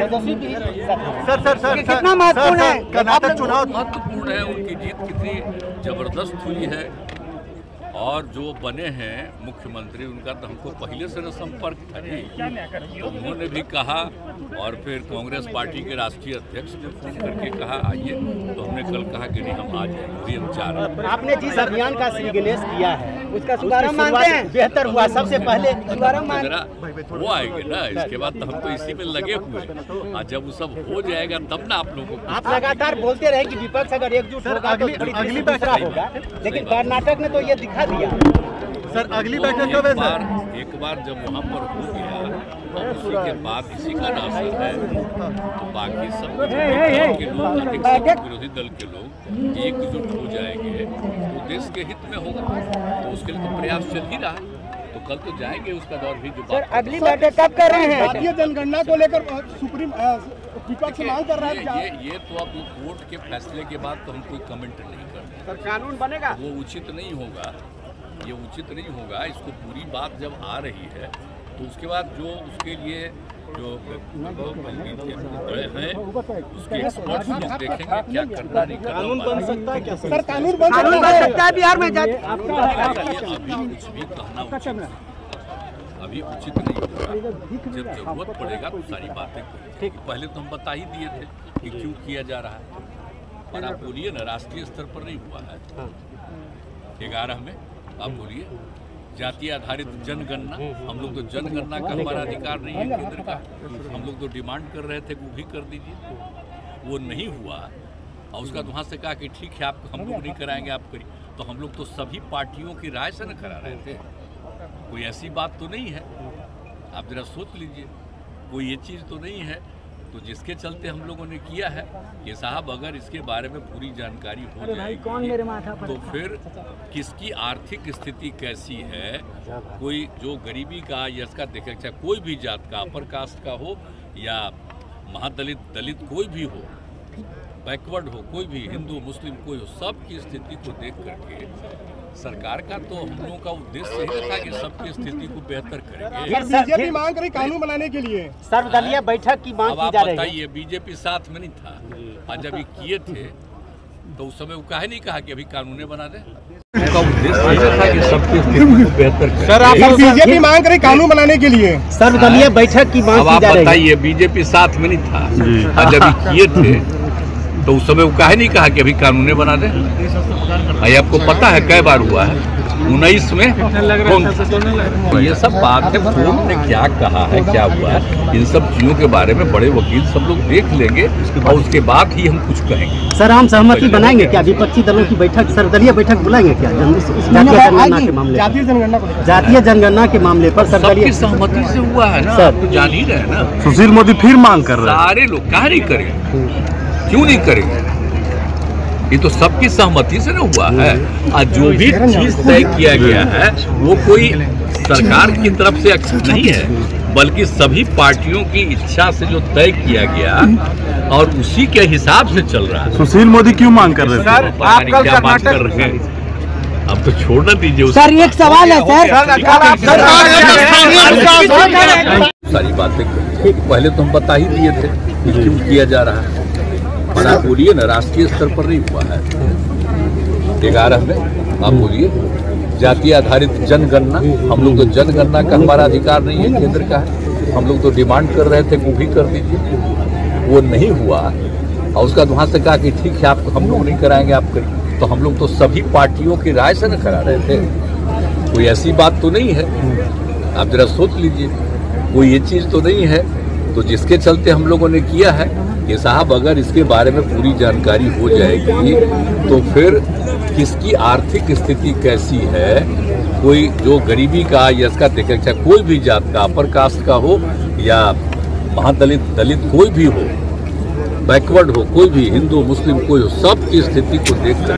Sir कितना महत्वपूर्ण है कर्नाटक चुनाव? महत्वपूर्ण है, उनकी जीत कितनी जबरदस्त हुई है और जो बने हैं मुख्यमंत्री उनका तो हमको पहले से न संपर्क था जी। तो उन्होंने भी कहा और फिर कांग्रेस पार्टी के राष्ट्रीय अध्यक्ष ने फोन करके कहा आइए, तो हमने कल कहा कि नहीं हम आज जाएंगे, हम चाह रहे हैं। आपने जिस अभियान का श्री गणेश किया है उसका शुभारंभ मानते हैं बेहतर हुआ, सबसे पहले वो आएंगे ना, इसके बाद तो हम तो इसी में लगे हुए हैं। जब वो सब हो जाएगा तब ना आप लोगों को। आप लगातार बोलते रहे कि विपक्ष अगर एकजुट होगा तो अगली दूसरा होगा, लेकिन कर्नाटक ने तो ये दिखा दिया। सर अगली बैठक कब है सर? एक बार जब वहाँ पर हो गया और उसी के बाद इसी का असर है तो बाकी सब के लोग, अधिक विरोधी दल के लोग एकजुट हो जाएंगे तो देश के हित में होगा। तो उसके लिए तो प्रयास चल ही रहा है, तो कल तो जाएंगे उसका दौर भी। जो अगली बैठक कब कर रहे हैं? भारतीय जनगणना को लेकर सुप्रीम विपक्ष मांग कर रहा है। ये तो अब कोर्ट के फैसले के बाद तो हम कोई कमेंट नहीं करते। सर कानून बनेगा वो उचित नहीं होगा, ये उचित नहीं होगा। इसको पूरी बात जब आ रही है तो उसके बाद जो उसके लिए जो हैं उसके एक्सपर्ट्स लोग देखेंगे क्या करना नहीं करना। कानून बन सकता है क्या सर? कानून बन सकता है बिहार में? अभी कुछ भी कहना अभी उचित नहीं होगा। जब जरूरत पड़ेगा तो सारी बातें करेंगे। पहले तो हम बता ही दिए थे कि क्यों किया जा रहा है, और आप बोलिए ना राष्ट्रीय स्तर पर नहीं हुआ है। 11 में आप बोलिए जाति आधारित जनगणना, हम लोग तो जनगणना का हमारा अधिकार नहीं है केंद्र का। हम लोग तो डिमांड कर रहे थे वो भी कर दीजिए, वो नहीं हुआ। और उसका वहाँ से कहा कि ठीक है आप हम लोग नहीं कराएंगे, आप करिए। तो हम लोग तो सभी पार्टियों की राय से न करा रहे थे, कोई ऐसी बात तो नहीं है। आप जरा सोच लीजिए, कोई ये चीज़ तो नहीं है। तो जिसके चलते हम लोगों ने किया है कि साहब अगर इसके बारे में पूरी जानकारी हो जाएगी तो फिर किसकी आर्थिक स्थिति कैसी है, कोई जो गरीबी का या इसका देखे, चाहे कोई भी जात का, अपर कास्ट का हो या महादलित दलित कोई भी हो, बैकवर्ड हो, कोई भी हिंदू मुस्लिम कोई हो, सबकी स्थिति को देख करके सरकार का तो हम लोगों का उद्देश्य यही था कि सबकी स्थिति को बेहतर करेंगे। बीजेपी मांग कर रही कानून बनाने के लिए सर्वदलीय बैठक की मांग की जा रही है। बताइए बीजेपी साथ में नहीं था, आज अभी किए थे तो उस समय वो काहे नहीं कहा कि अभी कानून बना दे। उनका उद्देश्य यही था कि सबकी स्थिति को बेहतर करें। सर आप बीजेपी मांग कर रही कानून बनाने के लिए सर्वदलीय बैठक की मांग की जा रही है। बताइए बीजेपी साथ में नहीं था, आज अभी किए थे तो उस समय वो काहे नहीं कहा कि अभी कानून बना दे। आपको पता है कई बार हुआ है, 19 में तो ये सब बात है। फोन ने क्या कहा है, क्या हुआ है, इन सब चीजों के बारे में बड़े वकील सब लोग देख लेंगे और उसके बाद ही हम कुछ कहेंगे। सर हम सहमति बनाएंगे क्या? विपक्षी दलों की बैठक, सर्वदलीय बैठक बुलाएंगे क्या जनगणना के मामले, जातीय जनगणना के मामले पर? सबकी सहमति से हुआ है ना, तो जान ही रहे ना। सुशील मोदी फिर मांग कर रहे हैं। सारे लोग काहे नहीं करेंगे, क्यों नहीं करेंगे? ये तो सबकी सहमति से न हुआ है। आज जो भी चीज तय किया गया है वो कोई सरकार की तरफ से नहीं है, बल्कि सभी पार्टियों की इच्छा से जो तय किया गया और उसी के हिसाब से चल रहा है। सुशील मोदी क्यों मांग कर रहे हैं? क्या बात कर रहे हैं, अब तो छोड़ना दीजिए। सर एक सवाल है सर, सारी बातें पहले तो हम बता ही दिए थे कि क्यों किया जा रहा है, और आप बोलिए ना राष्ट्रीय स्तर पर नहीं हुआ है। 11 में आप बोलिए जाति आधारित जनगणना, हम लोग तो जनगणना का हमारा अधिकार नहीं है केंद्र का है। हम लोग तो डिमांड कर रहे थे वो भी कर दीजिए, वो नहीं हुआ। और उसका वहाँ से कहा कि ठीक है आप हम लोग नहीं कराएंगे, आप करिए। तो हम लोग तो सभी पार्टियों की राय से न करा रहे थे, कोई ऐसी बात तो नहीं है। आप जरा सोच लीजिए, कोई ये चीज़ तो नहीं है। तो जिसके चलते हम लोगों ने किया है कि साहब अगर इसके बारे में पूरी जानकारी हो जाएगी तो फिर किसकी आर्थिक स्थिति कैसी है, कोई जो गरीबी का या इसका देखे, चाहे कोई भी जात का, अपर कास्ट का हो या महादलित दलित कोई भी हो, बैकवर्ड हो, कोई भी हिंदू मुस्लिम कोई हो, सबकी स्थिति को देखकर